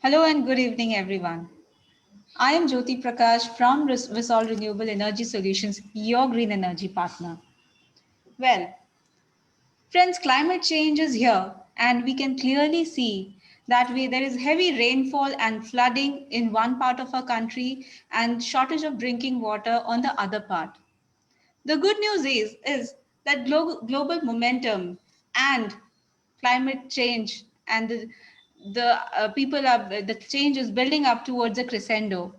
Hello and good evening, everyone. I am Jyoti Prakash from Visol Renewable Energy Solutions, your green energy partner. Well, friends, climate change is here, and we can clearly see that there is heavy rainfall and flooding in one part of our country and shortage of drinking water on the other part. The good news is that global momentum and climate change and the change is building up towards a crescendo.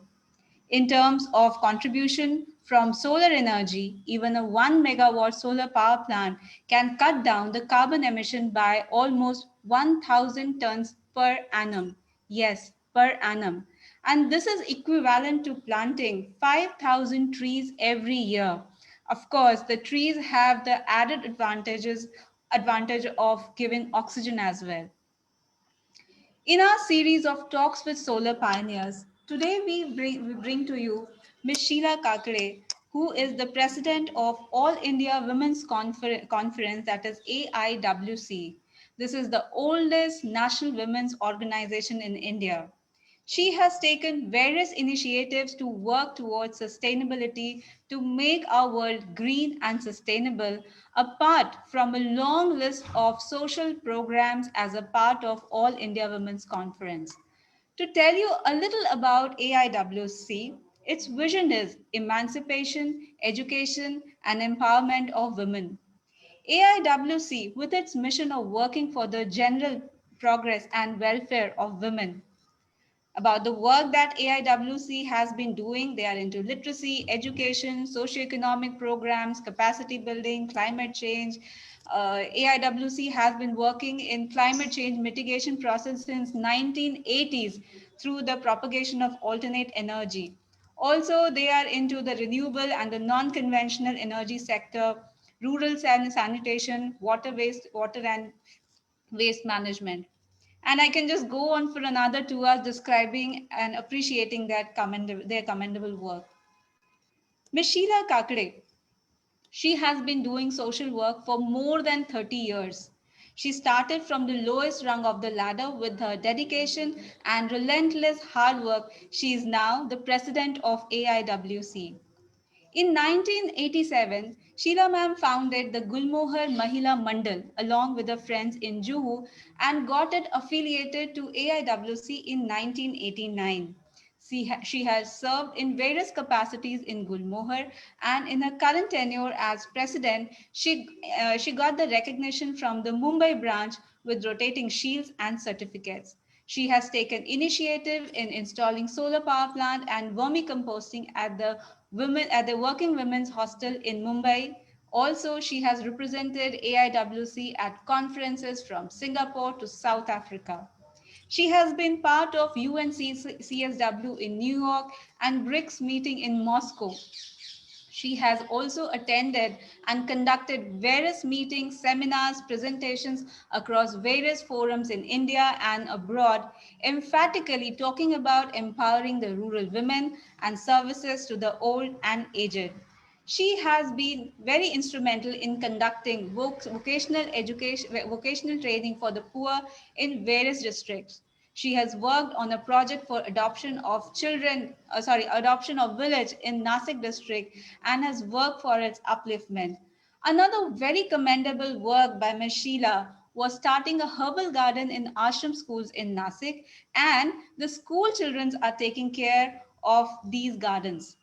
In terms of contribution from solar energy, even a 1 megawatt solar power plant can cut down the carbon emission by almost 1,000 tons per annum. Yes, per annum. And this is equivalent to planting 5,000 trees every year. Of course, the trees have the added advantage of giving oxygen as well. In our series of talks with solar pioneers, today we bring to you Ms. Sheila Kakade, who is the president of All India Women's Conference, that is AIWC. This is the oldest national women's organization in India. She has taken various initiatives to work towards sustainability to make our world green and sustainable, apart from a long list of social programs as a part of All India Women's Conference. To tell you a little about AIWC, its vision is emancipation, education, and empowerment of women. AIWC, with its mission of working for the general progress and welfare of women, about the work that AIWC has been doing. They are into literacy, education, socioeconomic programs, capacity building, climate change. AIWC has been working in climate change mitigation process since 1980s through the propagation of alternate energy. Also, they are into the renewable and the non-conventional energy sector, rural sanitation, water and waste management. And I can just go on for another 2 hours describing and appreciating their commendable work. Ms. Sheila Kakade, she has been doing social work for more than 30 years. She started from the lowest rung of the ladder with her dedication and relentless hard work. She is now the president of AIWC. In 1987, Sheila ma'am founded the Gulmohar Mahila Mandal along with her friends in Juhu and got it affiliated to AIWC in 1989. She has served in various capacities in Gulmohar, and in her current tenure as president, she got the recognition from the Mumbai branch with rotating shields and certificates. She has taken initiative in installing solar power plant and vermicomposting at the Working Women's Hostel in Mumbai. Also, she has represented AIWC at conferences from Singapore to South Africa. She has been part of UNCSW in New York and BRICS meeting in Moscow. She has also attended and conducted various meetings, seminars, presentations across various forums in India and abroad, emphatically talking about empowering the rural women and services to the old and aged. She has been very instrumental in conducting vocational training for the poor in various districts. She has worked on a project for adoption of village in Nasik district and has worked for its upliftment. Another very commendable work by Ms. Sheila was starting a herbal garden in ashram schools in Nasik, and the school children are taking care of these gardens.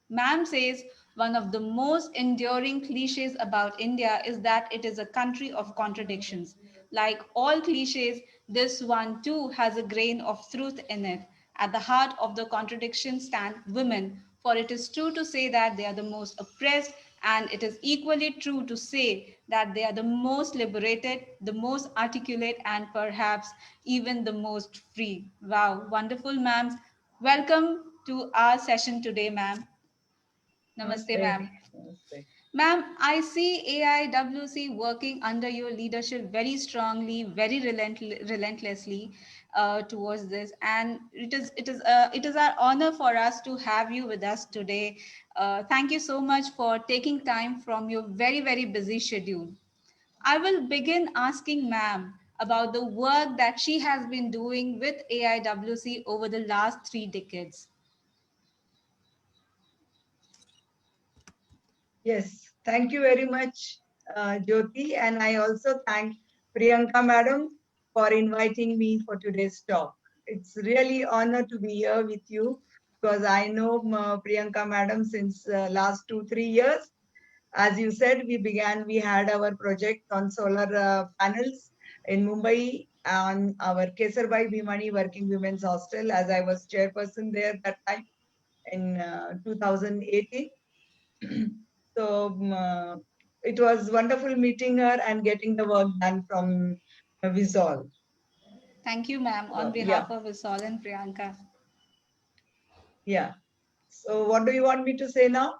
Ma'am says one of the most enduring cliches about India is that it is a country of contradictions. Like all cliches, this one too has a grain of truth in it. At the heart of the contradiction stand women, for it is true to say that they are the most oppressed, and it is equally true to say that they are the most liberated, the most articulate, and perhaps even the most free. Wow, wonderful, ma'am. Welcome to our session today, ma'am. Namaste, Namaste. ma'am. Namaste. Ma'am, I see AIWC working under your leadership very strongly, very relentlessly towards this, and it is our honor for us to have you with us today. Thank you so much for taking time from your very busy schedule. I will begin asking ma'am about the work that she has been doing with AIWC over the last 3 decades. Yes, thank you very much, Jyoti. And I also thank Priyanka Madam for inviting me for today's talk. It's really honor to be here with you because I know Priyanka Madam since last 2-3 years. As you said, we had our project on solar panels in Mumbai on our Kesarbai Bhimani Working Women's Hostel as I was chairperson there that time in 2018. So it was wonderful meeting her and getting the work done from Visual. Thank you, ma'am, on Yeah, behalf of Vishal and Priyanka. yeah. So what do you want me to say now?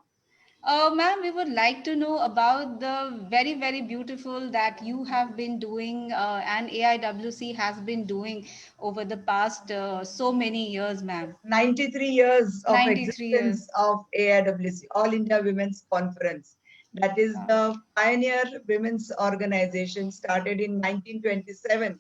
Ma'am, we would like to know about the very, very beautiful that you have been doing and AIWC has been doing over the past so many years, ma'am. 93 years of 93 existence years. of AIWC, All India Women's Conference. That is Wow. the pioneer women's organization started in 1927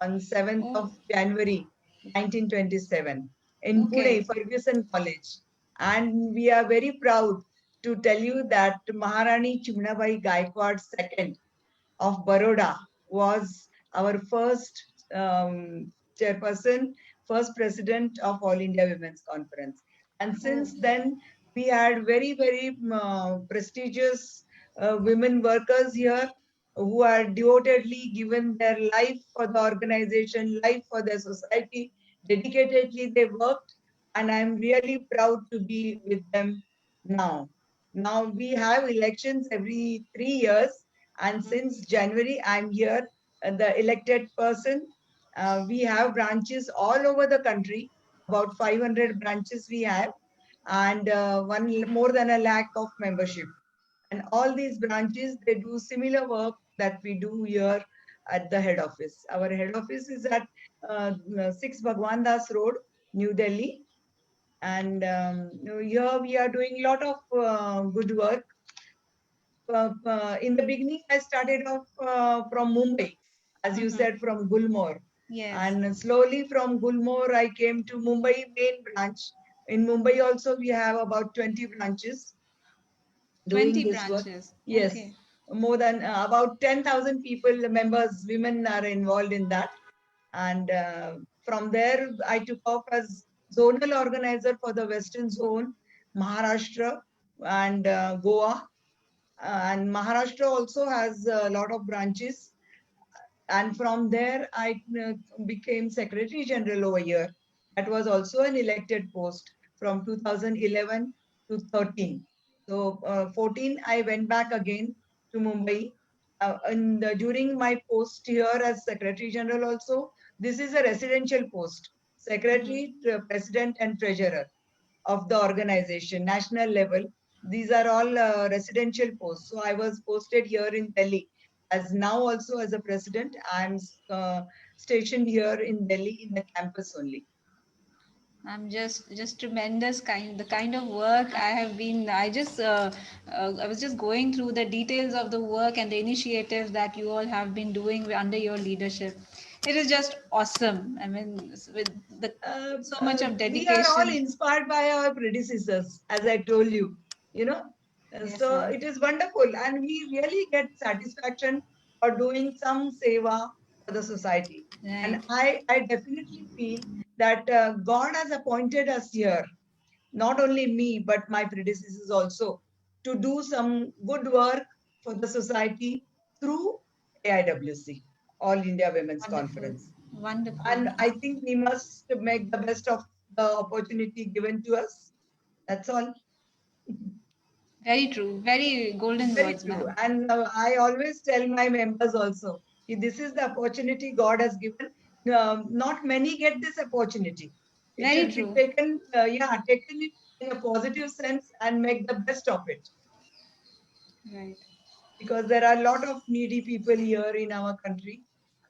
on 7th Oh, of January 1927 in Pune, okay. Ferguson College. And we are very proud to tell you that Maharani Chimnabai Gaikwad II of Baroda was our first chairperson, first president of All India Women's Conference. And Oh, since then, we had very, very prestigious women workers here who are devotedly given their life for the organization, life for their society. Dedicatedly, they worked, and I'm really proud to be with them now. Now we have elections every 3 years, and since January, I'm here, the elected person. We have branches all over the country, about 500 branches we have, and one more than a lakh of membership. And all these branches, they do similar work that we do here at the head office. Our head office is at 6 Bhagwan Das Road, New Delhi. And here we are doing a lot of good work. In the beginning, I started off from Mumbai, as you mm-hmm. said, from Gulmore. Yes. And slowly from Gulmore, I came to Mumbai main branch. In Mumbai also, we have about 20 branches doing 20 this work. branches. Yes, Okay. more than about 10,000 people, members, women are involved in that. And from there, I took off as zonal organizer for the Western Zone, Maharashtra, and Goa. And Maharashtra also has a lot of branches. And from there, I became Secretary General over here. That was also an elected post from 2011 to 13. So 14, I went back again to Mumbai. And during my post here as Secretary General also, this is a residential post. Mm-hmm. Secretary, President and Treasurer of the organization, national level. These are all residential posts. So I was posted here in Delhi. As now also as a president, I'm stationed here in Delhi in the campus only. I'm just tremendous kind the kind of work I have been. I was just going through the details of the work and the initiatives that you all have been doing under your leadership. It is just awesome. I mean, with the so much of We are all dedication. inspired by our predecessors, as I told you, you know. Yes, So ma'am. it is wonderful, and we really get satisfaction for doing some seva for the society. Right. And I definitely feel that God has appointed us here, not only me, but my predecessors also, to do some good work for the society through AIWC, All India Women's Wonderful. Conference. Wonderful. And I think we must make the best of the opportunity given to us. That's all. Very true. Very golden Very words, true. ma'am. And I always tell my members also, this is the opportunity God has given. Not many get this opportunity. It Very should be true. taken, taken it in a positive sense and make the best of it. Right. Because there are a lot of needy people here in our country,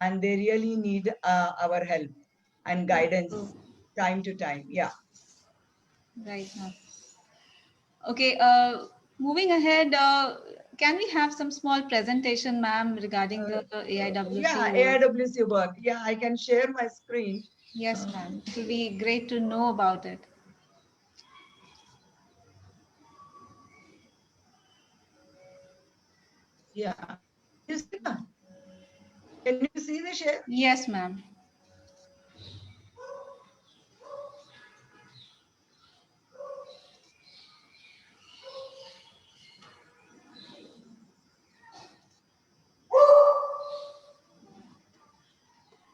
and they really need our help and True. guidance time to time. Yeah. Right, ma'am. Okay, moving ahead, can we have some small presentation, ma'am, regarding the AIWC Yeah, work? AIWC work. Yeah, I can share my screen. Yes, ma'am. It will be great to know about it. Yeah. You see, na? Can you see the share? Yes, ma'am.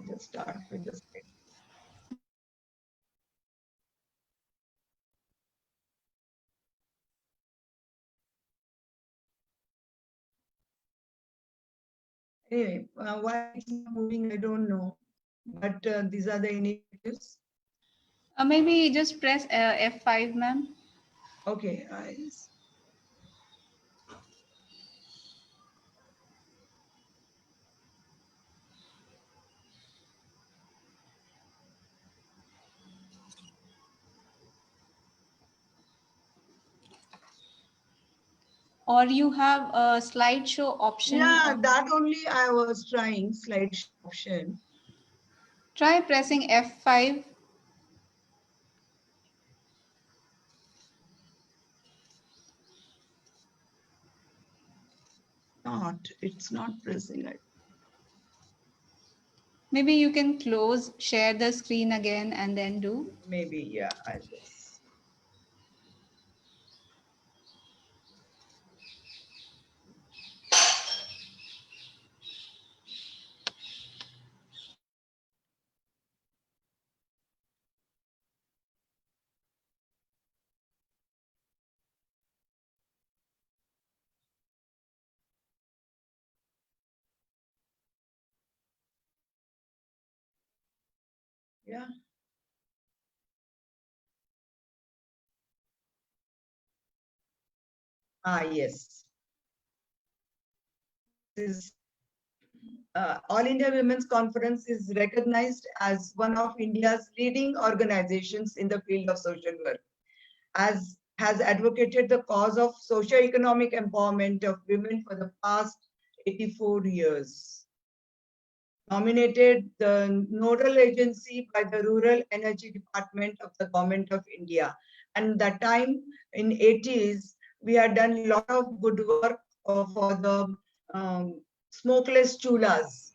Just start with the slide. Anyway, why it's not moving, I don't know. But these are the initiatives. Maybe just press F5, ma'am. Okay, Or you have a slideshow option. yeah, that only I was trying slideshow option. Try pressing F5. It's not pressing it. Maybe you can close, share the screen again, and then do. Maybe, yeah, I just. Yeah. Yes. This is All India Women's Conference is recognized as one of India's leading organizations in the field of social work, as has advocated the cause of socio-economic empowerment of women for the past 84 years. Nominated the nodal agency by the Rural Energy Department of the Government of India. And that time in 80s, we had done a lot of good work for the smokeless chulas.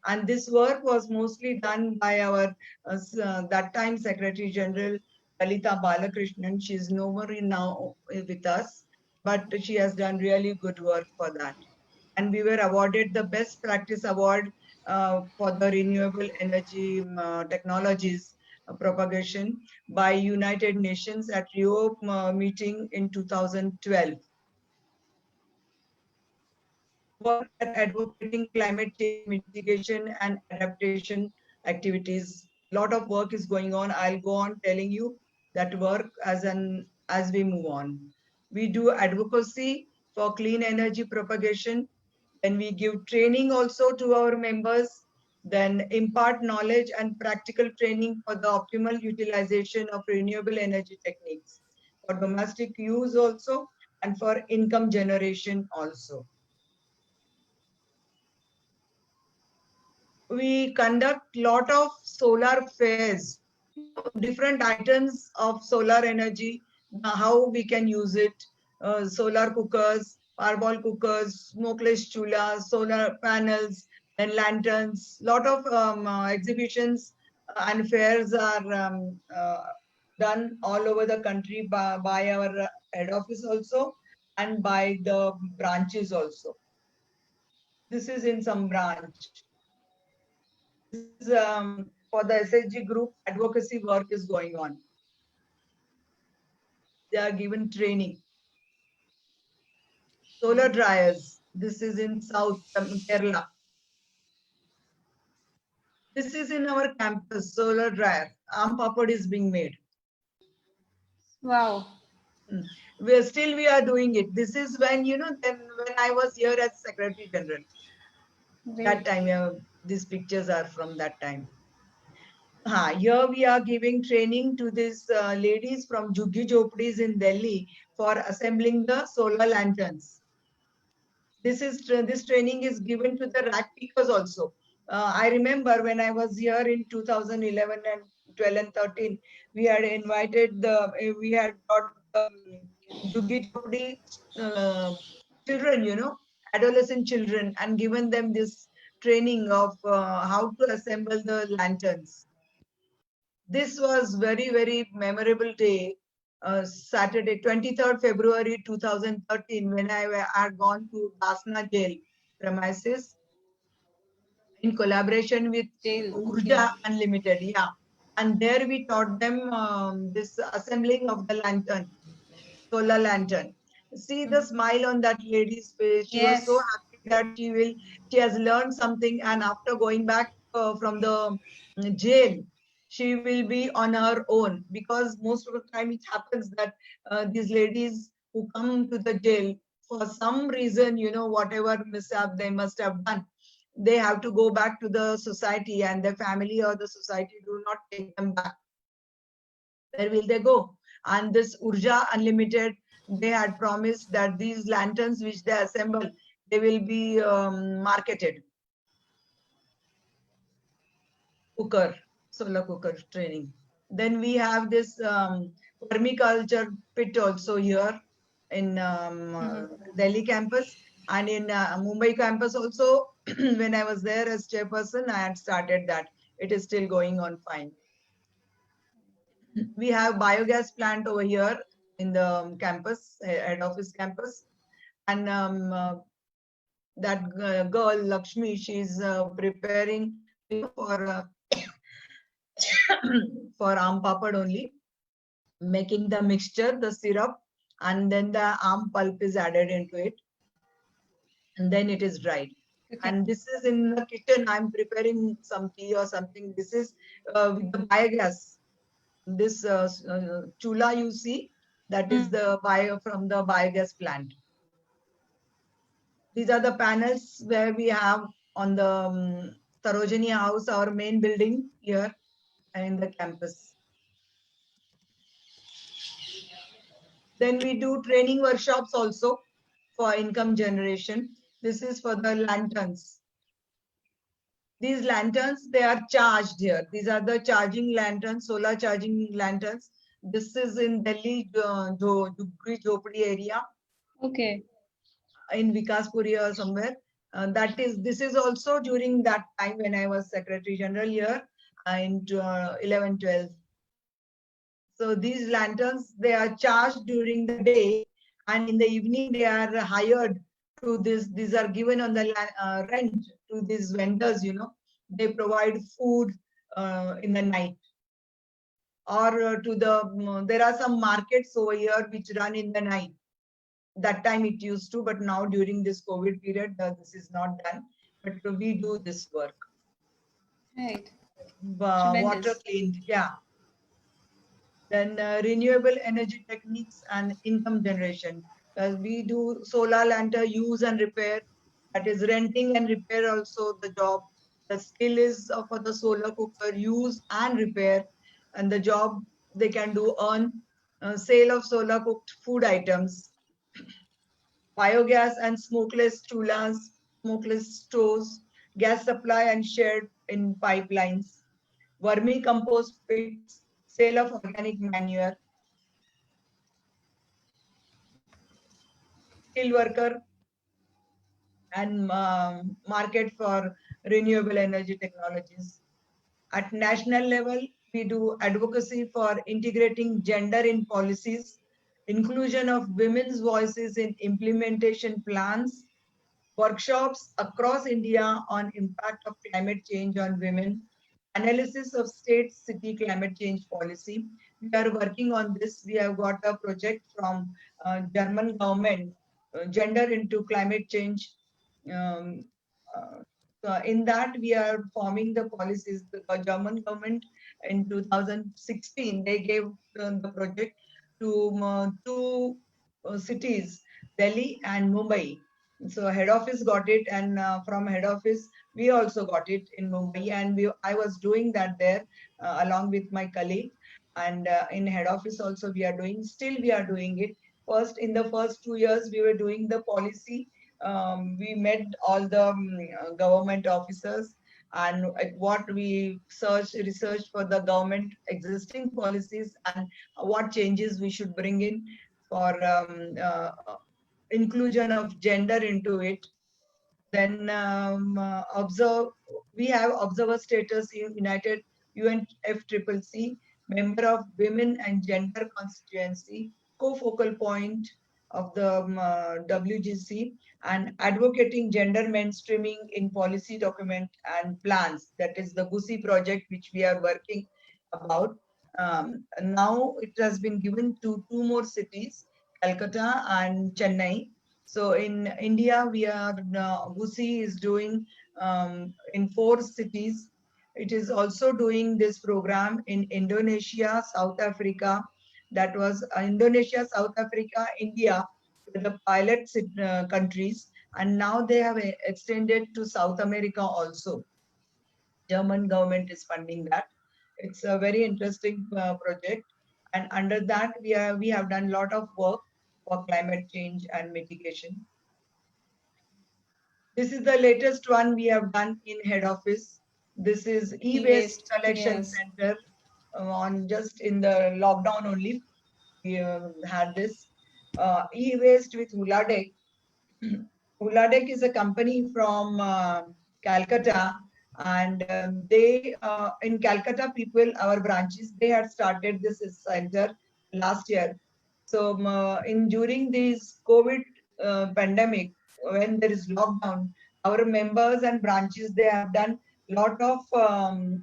And this work was mostly done by our that time Secretary General Lalita Balakrishnan. She is no more now with us, but she has done really good work for that. And we were awarded the Best Practice Award for the renewable energy technologies propagation by United Nations at Rio meeting in 2012. Work at advocating climate change mitigation and adaptation activities. A lot of work is going on. I'll go on telling you that work as we move on. We do advocacy for clean energy propagation, and we give training also to our members, then impart knowledge and practical training for the optimal utilization of renewable energy techniques for domestic use also and for income generation also. We conduct lot of solar fairs, different items of solar energy, how we can use it, solar cookers, parboil cookers, smokeless chulas, solar panels, and lanterns. Lot of exhibitions and fairs are done all over the country by our head office also and by the branches also. This is in some branch. This is for the SHG group, advocacy work is going on. They are given training. Solar dryers. This is in South Kerala. This is in our campus, solar dryer. Aam papad is being made. Wow. We are doing it. This is when, then when I was here as Secretary General. Great. That time, these pictures are from that time. Here we are giving training to these ladies from Juggi Jhopdis in Delhi for assembling the solar lanterns. This training is given to the rack pickers also. I remember when I was here in 2011 and 12 and 13, we had invited we had brought Juggi Jhopdi children, adolescent children, and given them this training of how to assemble the lanterns. This was very memorable day, Saturday, 23rd February 2013, when I had gone to Dasna jail premises in collaboration with Jail, Urja okay. Unlimited. Yeah. And there we taught them this assembling of the lantern, solar lantern. See the smile on that lady's face. She was so Yes. happy that she has learned something, and after going back from the jail, she will be on her own, because most of the time it happens that these ladies who come to the jail for some reason, whatever mishap they must have done, they have to go back to the society, and their family or the society do not take them back. Where will they go? And this Urja Unlimited, they had promised that these lanterns which they assemble, they will be marketed. Cooker, solar cooker training. Then we have this permaculture pit also here in Delhi campus, and in Mumbai campus also. When I was there as chairperson, I had started that. It is still going on fine. We have biogas plant over here in the campus, head office campus, and that girl Lakshmi, she's preparing, for for aam papad only, making the mixture, the syrup, and then the aam pulp is added into it, and then it is dried. Okay. And this is in the kitchen. I'm preparing some tea or something. This is with the biogas. This chula you see, that is the bio from the biogas plant. These are the panels where we have on the Sarojini House, our main building here in the campus. Then we do training workshops also for income generation. This is for the lanterns. These lanterns, they are charged here. These are the charging lanterns, solar charging lanterns. This is in Delhi, Jugri Jhopdi area, Okay. in Vikaspuri or somewhere. This is also during that time when I was Secretary General here in 11, 12. So these lanterns, they are charged during the day, and in the evening they are hired to this. These are given on the rent to these vendors. They provide food in the night, or to the. There are some markets over here which run in the night. That time it used to, but now during this COVID period, this is not done. But we do this work. Right. Water Tremendous. cleaned, yeah. Then renewable energy techniques and income generation. We do solar lantern use and repair. That is renting and repair also the job. The skill is for the solar cooker use and repair, and the job they can do earn sale of solar cooked food items, biogas and smokeless chulas, smokeless stoves, gas supply and shared in pipelines, vermicompost pits, sale of organic manure, skilled worker, and market for renewable energy technologies. At national level, we do advocacy for integrating gender in policies, inclusion of women's voices in implementation plans, workshops across India on impact of climate change on women, analysis of state city climate change policy. We are working on this. We have got a project from German government, gender into climate change. Um, uh, so in that, we are forming the policies. The German government in 2016, they gave the project to two cities, Delhi and Mumbai. So head office got it, and from head office we also got it in Mumbai, and I was doing that there along with my colleague. And in head office also we are doing. Still we are doing it. First, in the first 2 years, we were doing the policy. We met all the government officers, and what we researched for the government existing policies and what changes we should bring in for inclusion of gender into it. Then we have observer status in United UNFCCC, member of Women and Gender Constituency, co-focal point of the WGC, and advocating gender mainstreaming in policy document and plans. That is the GUSI project which we are working about. Now it has been given to two more cities, Calcutta and Chennai. So in India, we are GUSI is doing in 4 cities. It is also doing this program in Indonesia, South Africa. That was Indonesia, South Africa, India, the pilot countries, and now they have extended to South America also. German government is funding that. It's a very interesting project, and under that we have done a lot of work for climate change and mitigation. This is the latest one we have done in head office. This is e-waste collection Yes. center on just in the lockdown only. We had this e-waste with Huladek. Huladek is a company from Calcutta, and they in Calcutta people, our branches, they had started this center last year. So in during this COVID pandemic, when there is lockdown, our members and branches, they have done lot of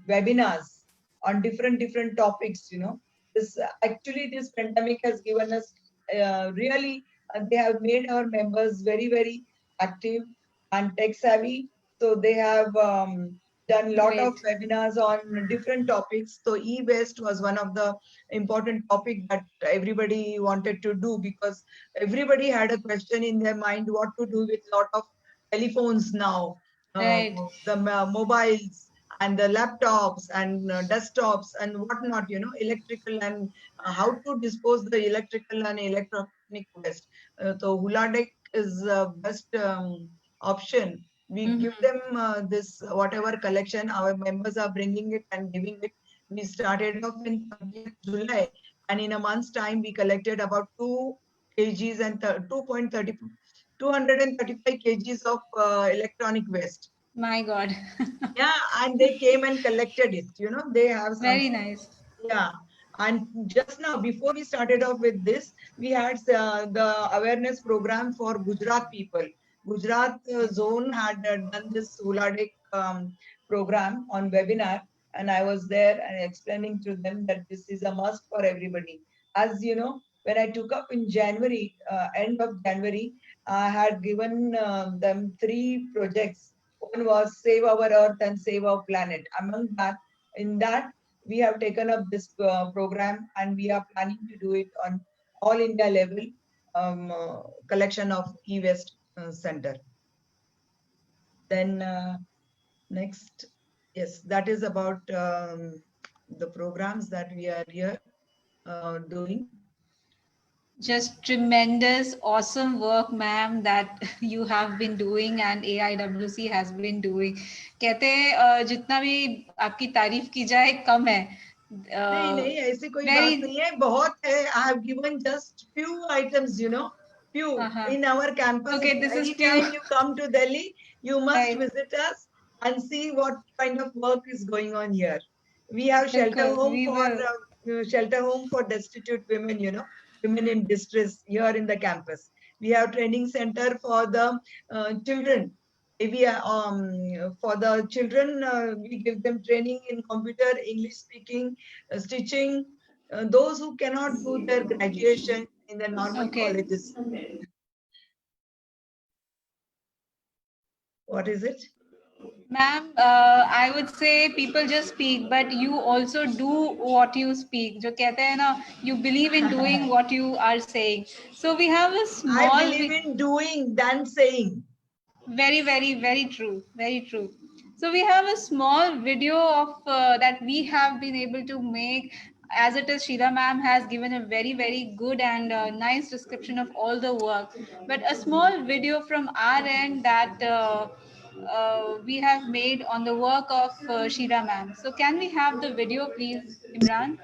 webinars on different topics. This actually this pandemic has given us really they have made our members very active and tech savvy. So they have done a lot of Great. webinars on different topics. So e-waste was one of the important topic that everybody wanted to do, because everybody had a question in their mind what to do with lot of telephones now, Right. the mobiles and the laptops and desktops and whatnot, electrical, and how to dispose the electrical and electronic waste. So Huladek is the best option. We give them this whatever collection our members are bringing it and giving it. We started off in 30th July, and in a month's time we collected about 2 kgs and 2.30 235 kgs of electronic waste. My God. Yeah, and they came and collected it. They have some. Very nice. Yeah, and just now, before we started off with this, we had the awareness program for Gujarat people. Gujarat zone had done this Huladek program on webinar, and I was there and explaining to them that this is a must for everybody. As you know, when I took up in January, end of January, I had given them 3 projects. One was save our earth and save our planet. Among that, in that we have taken up this program, and we are planning to do it on all India level, collection of e-waste center. Then next, yes, that is about the programs that we are here doing. Just tremendous, awesome work, ma'am, that you have been doing and AIWC has been doing. कहते हैं जितना भी आपकी तारीफ की जाए कम है. नहीं ऐसी कोई very बात नहीं है, बहुत है. I have given just few items, few in our campus. Okay, this is Anytime few. you come to Delhi, you must Right. visit us and see what kind of work is going on here. We have shelter Bilkul, home we for shelter home for destitute women, women in distress here in the campus. We have training center for the children. Maybe for the children, we give them training in computer, English speaking, stitching. Those who cannot do their graduation in the normal colleges. What is it? Ma'am, I would say people just speak, but you also do what you speak. जो कहते हैं ना, you believe in doing what you are saying. So we have a small. I believe in doing than saying. Very true. Very true. So we have a small video of that we have been able to make. as it is, Sheila ma'am has given a very, very good and nice description of all the work. But a small video from our end that we have made on the work of Sheila ma'am. So can we have the video, please, Imran?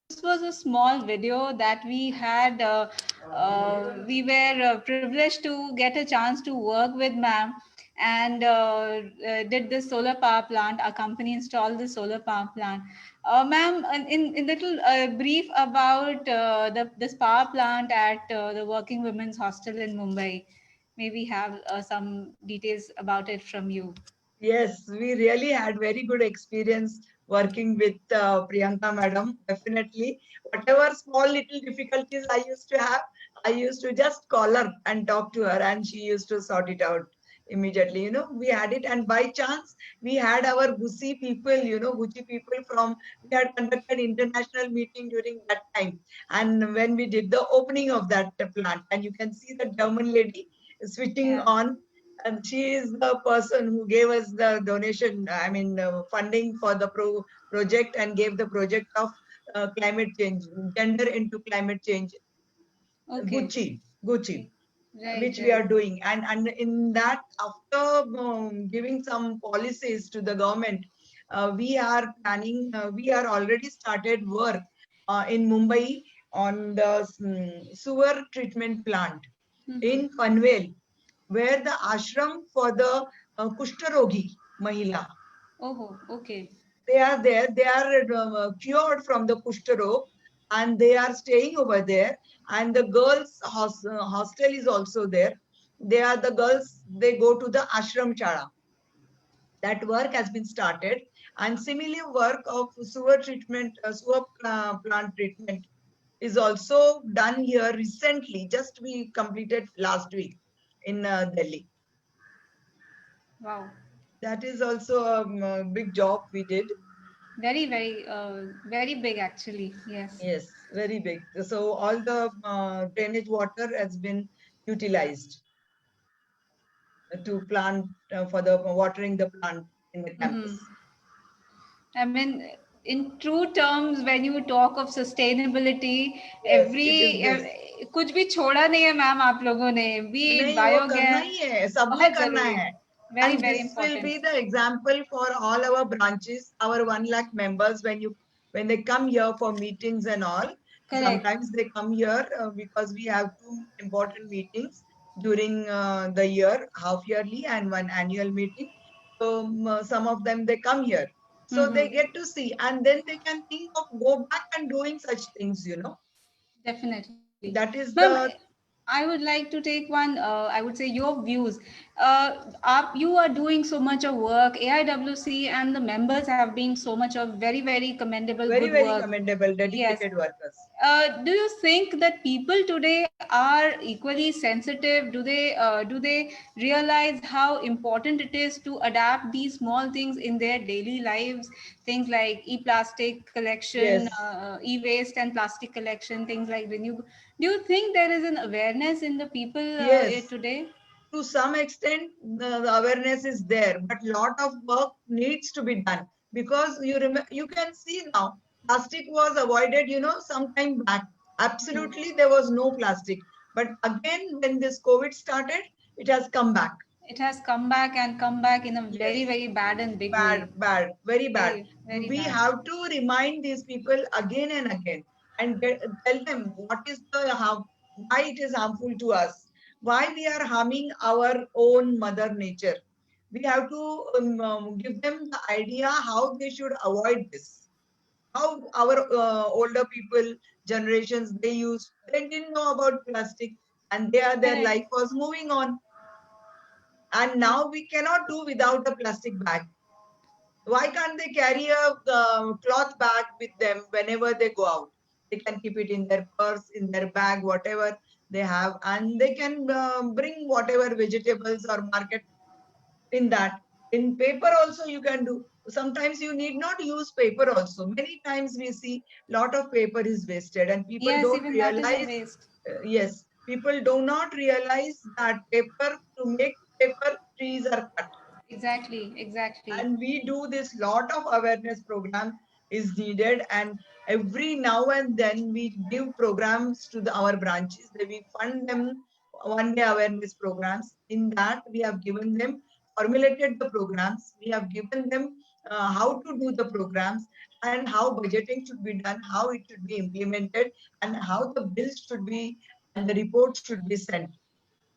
This was a small video that we had. We were privileged to get a chance to work with ma'am and did the solar power plant. Our company installed the solar power plant. Ma'am, in little brief about this power plant at the Working Women's Hostel in Mumbai. Maybe have some details about it from you. Yes, we really had very good experience working with Priyanka madam. Definitely, whatever small little difficulties I used to have, I used to just call her and talk to her, and she used to sort it out immediately. We had it, and by chance, we had our Gucci people, Gucci people from. We had conducted international meeting during that time, and when we did the opening of that plant, and you can see the German lady switching Yeah. on, and she is the person who gave us the donation, I mean, funding for the project, and gave the project of climate change, gender into climate change, Okay. Gucci, Right. which we are Right. doing. And in that, after giving some policies to the government, we are planning, we are already started work in Mumbai on the sewer treatment plant Mm-hmm. in Panvel, where the ashram for the Kushtarogi Mahila, Oh, okay. they are there. They are cured from the Kushtarog, and they are staying over there. And the girls' hostel is also there. They are the girls. They go to the ashram chala. That work has been started, and similar work of sewer treatment, sewer plant treatment is also done here recently. Just we completed last week in Delhi. Wow. That is also a big job we did. Very, very, very big actually. Yes. Yes, very big. So all the drainage water has been utilized to plant for the watering the plant in the Mm-hmm. campus. I mean, in true terms, when you talk of sustainability, Yes, it is every this. कुछ भी छोड़ा नहीं है ma'am आप लोगों ने. Be it नहीं, वो करना biogas, ही है, सबने बहुत करना जरूरी. है. Very, And very this will important. be the example for all our branches, our 1 lakh members, when they come here for meetings and all. Correct. Sometimes they come here because we have two important meetings during the year, half yearly and one annual meeting. So some of them, they come here. So they Mm-hmm. get to see, and then they can think of go back and doing such things. Definitely. That is Ma'am, the. I would like to take one, I would say your views. You are doing so much of work. AIWC and the members have been so much of very, very commendable Very, good very work. commendable, Yes. dedicated workers. Do you think that people today are equally sensitive? Do they realize how important it is to adapt these small things in their daily lives? Things like e-plastic collection, Yes. e-waste and plastic collection, things like renew. Do you think there is an awareness in the people Yes, today? to some extent, the awareness is there, but lot of work needs to be done. because you can see now plastic was avoided, some time back. Absolutely, there was no plastic. But again, when this COVID started, it has come back. It has come back and come back in a very, Yes, very bad and big bad, way. bad, very bad. Very, very We bad. have to remind these people again and again and tell them what is the harm, why it is harmful to us, why we are harming our own mother nature. We have to give them the idea how they should avoid this. How our older people, generations, they didn't know about plastic, and their Correct. life was moving on. And True. now we cannot do without a plastic bag. Why can't they carry a cloth bag with them whenever they go out? They can keep it in their purse, in their bag, whatever they have, and they can bring whatever vegetables or market in that. In paper also you can do. Sometimes you need not use paper also. Many times we see lot of paper is wasted and people Yes, don't even that is a realize, waste. yes, people do not realize that paper, to make paper, trees are cut. Exactly, exactly. And we do this lot of awareness program is needed, and every now and then we give programs to our branches that we fund them, 1 day awareness programs. In that we have given them, formulated the programs, we have given them how to do the programs and how budgeting should be done, how it should be implemented, and how the bills should be and the reports should be sent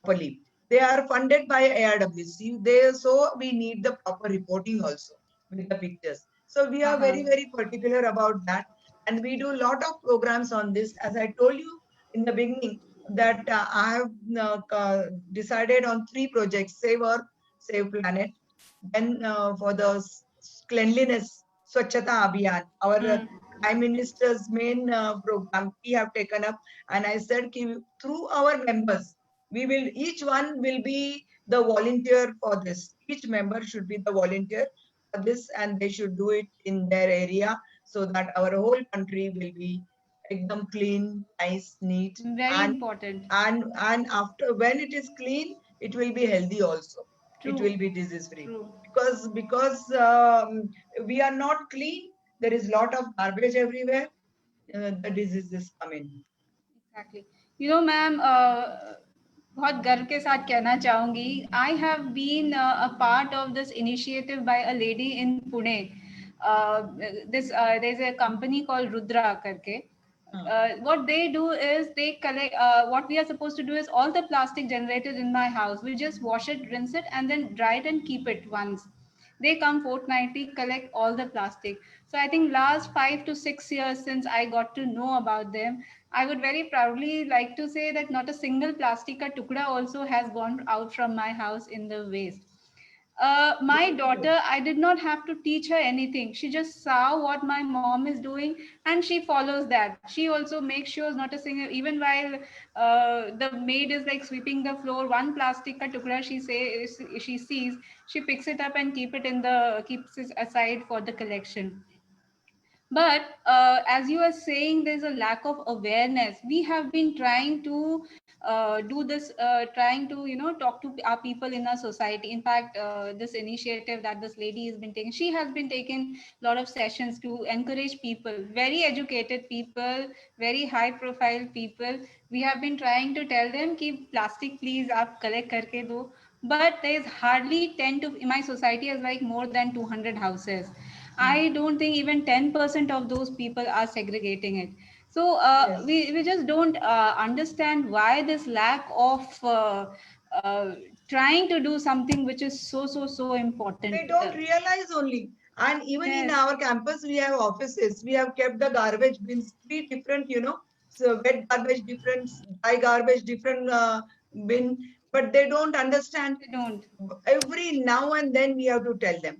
properly. They are funded by ARWC. So we need the proper reporting also with the pictures. So we are Uh-huh. very, very particular about that. And we do a lot of programs on this. As I told you in the beginning, that I have decided on 3 projects: Save Earth, Save Planet. Then for the cleanliness, Swachhata Abhiyan, our Hmm. Prime Minister's main program we have taken up. And I said, through our members, each one will be the volunteer for this. Each member should be the volunteer for this, and they should do it in their area so that our whole country will be ekdam clean, nice, neat, Very and important. after, when it is clean, it will be healthy also. It True. will be disease free, True. because we are not clean. There is lot of garbage everywhere. The diseases come in. Exactly. You know, ma'am, बहुत गर्व के साथ कहना चाहूंगी, I have been a part of this initiative by a lady in Pune. This There's a company called Rudra करके. Uh, What they do is they collect. What we are supposed to do is all the plastic generated in my house, we just wash it, rinse it, and then dry it and keep it once. They come fortnightly, collect all the plastic. So I think last 5 to 6 years since I got to know about them, I would very proudly like to say that not a single plastic ka tukda also has gone out from my house in the waste. My very good. daughter, I did not have to teach her anything. She just saw what my mom is doing and she follows that. She also makes sure not a single, even while the maid is like sweeping the floor, one plastic ka tukda she sees, she picks it up and keeps it aside for the collection. But as you are saying, there's a lack of awareness. We have been trying to do this, trying to talk to our people in our society. In fact, this initiative that this lady has been taking, she has been taking a lot of sessions to encourage people, very educated people, very high profile people. We have been trying to tell them कि plastic please आप collect करके दो. But there is hardly 10 to, my society has like more than 200 houses. Mm. I don't think even 10% of those people are segregating it. So Yes. we just don't understand why this lack of uh, trying to do something which is so important. They don't realize only. And even in Yes, our campus, we have offices. We have kept the garbage bins, 3 different, so wet garbage different, dry garbage different bin. But they don't understand. they don't. Every now and then we have to tell them.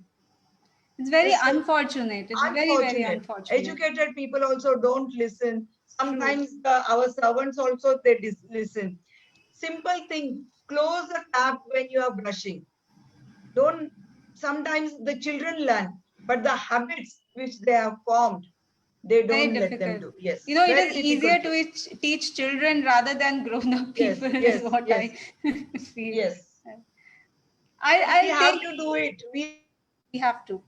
It's very This unfortunate. It's very unfortunate. unfortunate. Educated people also don't listen. True. Sometimes our servants also they listen. Simple thing: close the tap when you are brushing. Don't. Sometimes the children learn, but the habits which they have formed, they Very don't let them difficult. do. Yes, It is very easier difficult to case. teach children rather than grown-up Yes, people, is yes, what yes, I feel. yes. I, We I'll have take. to do it. We have to do it. We have to.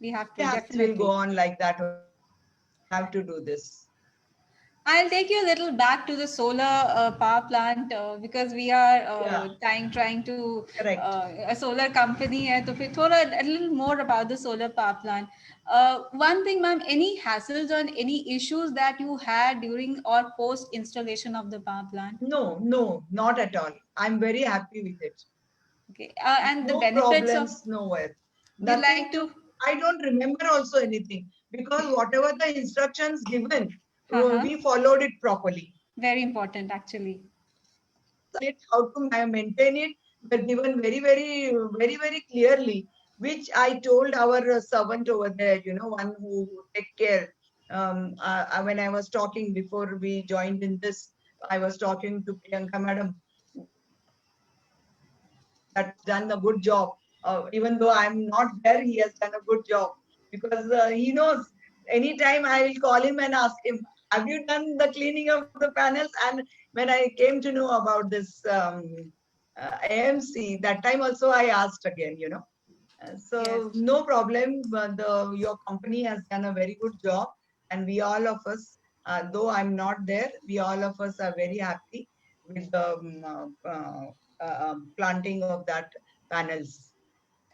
We have to Yes, we'll definitely. go on like that. Have to do this. I'll take you a little back to the solar power plant because we are Yeah, trying to correct. a solar company है तो फिर थोड़ा a little more about the solar power plant. One thing, ma'am, any hassles or any issues that you had during or post installation of the power plant? No, no, not at all. I'm very happy with it. Okay, and the No benefits of problems, nowhere. we Nothing like to, to. I don't remember also anything because whatever the instructions given, Uh-huh. we followed it properly. Very important, actually. It, how to maintain it, were given very, very, very clearly, which I told our servant over there, one who take care. When I was talking before we joined in this, I was talking to Priyanka madam, that's done a good job. Even though I'm not there, he has done a good job because he knows anytime I will call him and ask him, have you done the cleaning of the panels? And when I came to know about this AMC, that time also I asked again, Yes. So no problem. Your company has done a very good job, and we all of us, though I'm not there, we all of us are very happy with the planting of that panels.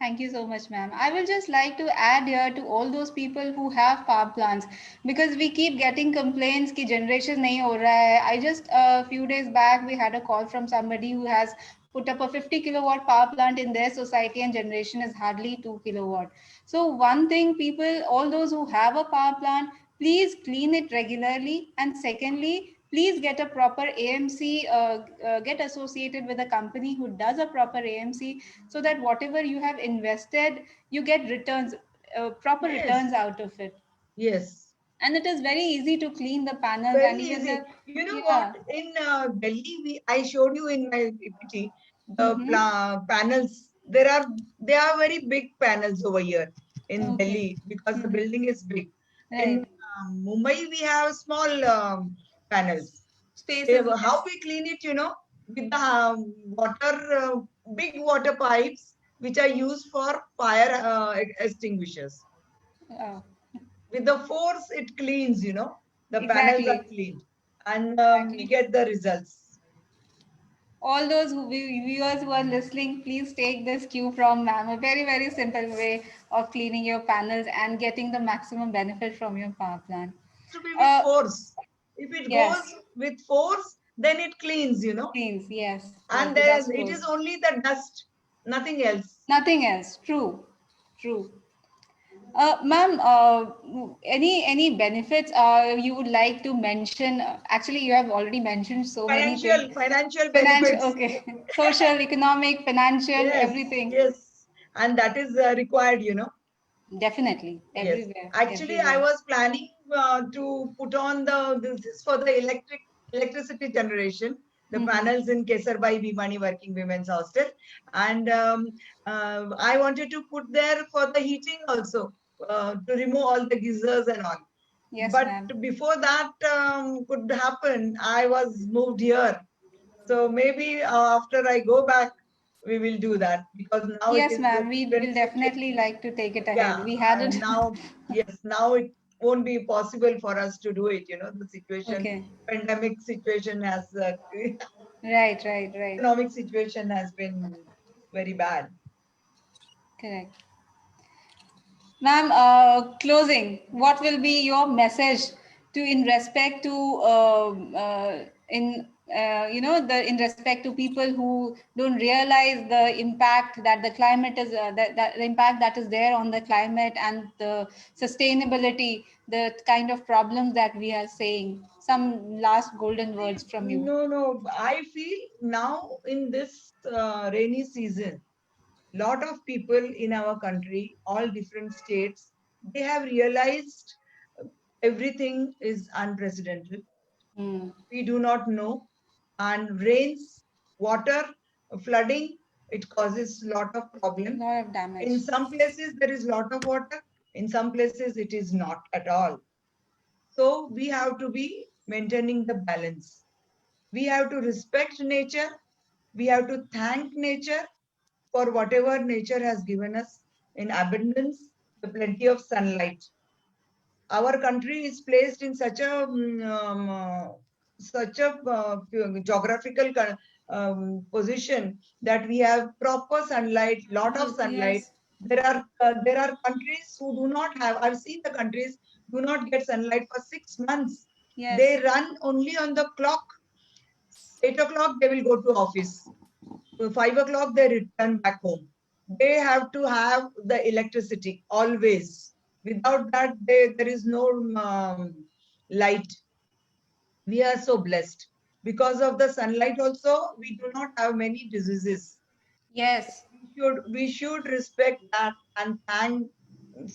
Thank you so much, ma'am. I will just like to add here to all those people who have power plants because we keep getting complaints कि generation नहीं हो रहा है. I just a few days back we had a call from somebody who has put up a 50 kilowatt power plant in their society and generation is hardly 2 kilowatt. So one thing, people, all those who have a power plant, please clean it regularly, and secondly, please get a proper AMC, get associated with a company who does a proper AMC so that whatever you have invested, you get returns, proper Yes, returns out of it. yes, And it is very easy to clean the panels very and even the, easy. You know what? yeah. In Delhi, I showed you in my PPT the Mm-hmm. panels. They are very big panels over here in Okay. Delhi because the Mm-hmm. building is big. In Right. Mumbai, we have small panels. Spaces, How yes. we clean it, with the water, big water pipes, which are used for fire extinguishers. Oh, With the force, it cleans, the panels are exactly. cleaned, and we Exactly. get the results. All those viewers who are listening, please take this cue from ma'am. A very, very simple way of cleaning your panels and getting the maximum benefit from your power plant. To be with Uh, force. If it goes yes, with force, then it cleans, cleans. Yes, yes, and the then dust it is goes. only the dust, nothing else. Nothing else. True, true. Ma'am, any benefits you would like to mention? Actually, you have already mentioned so many things. Financial Financial, benefits. okay. Social, economic, financial, Yes, everything. yes, and that is required, Definitely, Yes, everywhere, actually, I everywhere. was planning to put on this is for the electricity generation, the Mm-hmm. panels in Kesarbai Bhimani Working Women's Hostel, and I wanted to put there for the heating also to remove all the geysers and all. Yes, But ma'am. before that could happen, I was moved here. So maybe after I go back, we will do that because now it Yes, is a ma'am. We different will situation. definitely like to take it ahead. Yeah, We had it. now, yes, now it won't be possible for us to do it. The situation, Okay. pandemic situation has, Right, right, right. economic situation has been very bad. Correct. Ma'am, closing, what will be your message to in respect to in in respect to people who don't realize the impact that the climate is that the impact that is there on the climate and the sustainability, the kind of problems that we are saying. Some last golden See, words from you. no, no, I feel now in this rainy season, lot of people in our country, all different states, they have realized everything is unprecedented. Hmm. We do not know, and rains, water, flooding, it causes lot of problem. Lot of In damage. some places there is lot of water, in some places it is not at all. So we have to be maintaining the balance. We have to respect nature. We have to thank nature for whatever nature has given us in abundance. plenty of sunlight. Our country is placed in such a geographical position that we have proper sunlight, lot of sunlight. Yes. There are countries who do not have. I've seen the countries do not get sunlight for 6 months. They Yes. run only on the clock. 8 o'clock they will go to office. 5 o'clock they return back home. They have to have the electricity always. Without that, there is no light. We are so blessed. Because of the sunlight also, we do not have many diseases. Yes. We should respect that and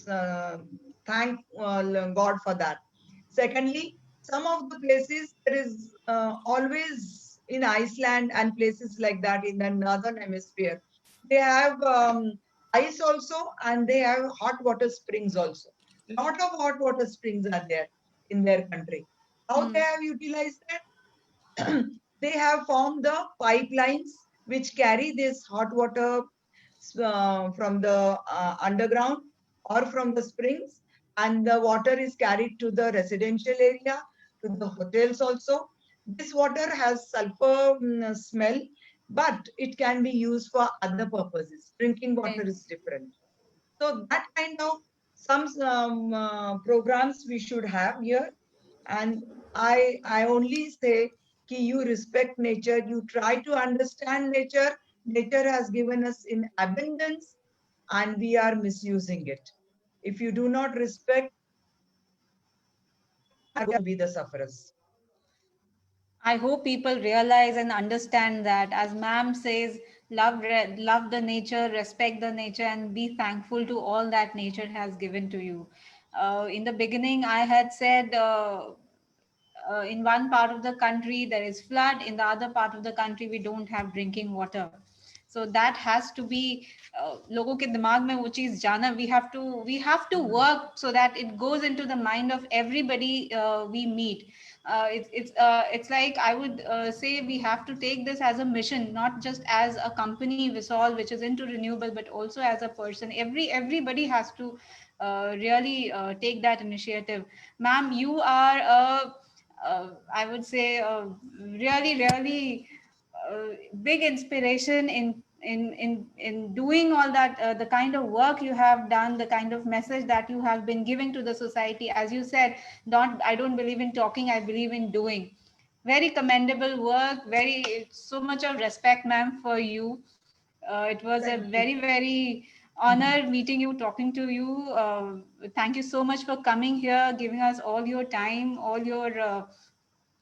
uh, thank God for that. Secondly, some of the places there is always in Iceland and places like that in the northern hemisphere, they have ice also, and they have hot water springs also. Lot of hot water springs are there in their country. How they Hmm. have utilized that? They have formed the pipelines which carry this hot water from the underground or from the springs, and the water is carried to the residential area, to the hotels also. This water has sulfur smell, but it can be used for other purposes. Drinking water Right. is different. So that kind of some programs we should have here. And I only say ki you respect nature, you try to understand nature. Nature has given us in abundance, and we are misusing it. If you do not respect, are going to be the sufferers. I hope people realize and understand that, as ma'am says, love the nature, respect the nature, and be thankful to all that nature has given to you. In the beginning, I had said in one part of the country there is flood, in the other part of the country we don't have drinking water. So that has to be लोगों के दिमाग में वो चीज जाना. We have to work so that it goes into the mind of everybody we meet. It's like I would say we have to take this as a mission, not just as a company Visol which is into renewable, but also as a person. Everybody has to really take that initiative. Ma'am, you are a I would say really big inspiration in doing all that, the kind of work you have done, the kind of message that you have been giving to the society. As you said, not I don't believe in talking, I believe in doing. Very commendable work. Very so much of respect, ma'am, for you. It was a Thank you. very honor meeting you, talking to you. Thank you so much for coming here, giving us all your time, all your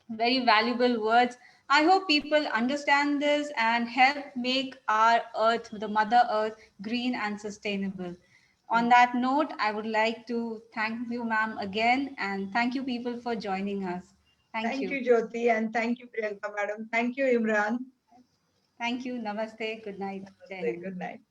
very valuable words. I hope people understand this and help make our earth, the Mother Earth, green and sustainable. On that note, I would like to thank you, ma'am, again, and thank you, people, for joining us. Thank Thank you. you, Jyoti, and thank you, Priyanka, madam. Thank you, Imran. Thank you. Namaste. Good night. Jai Namaste. Hind. Good night.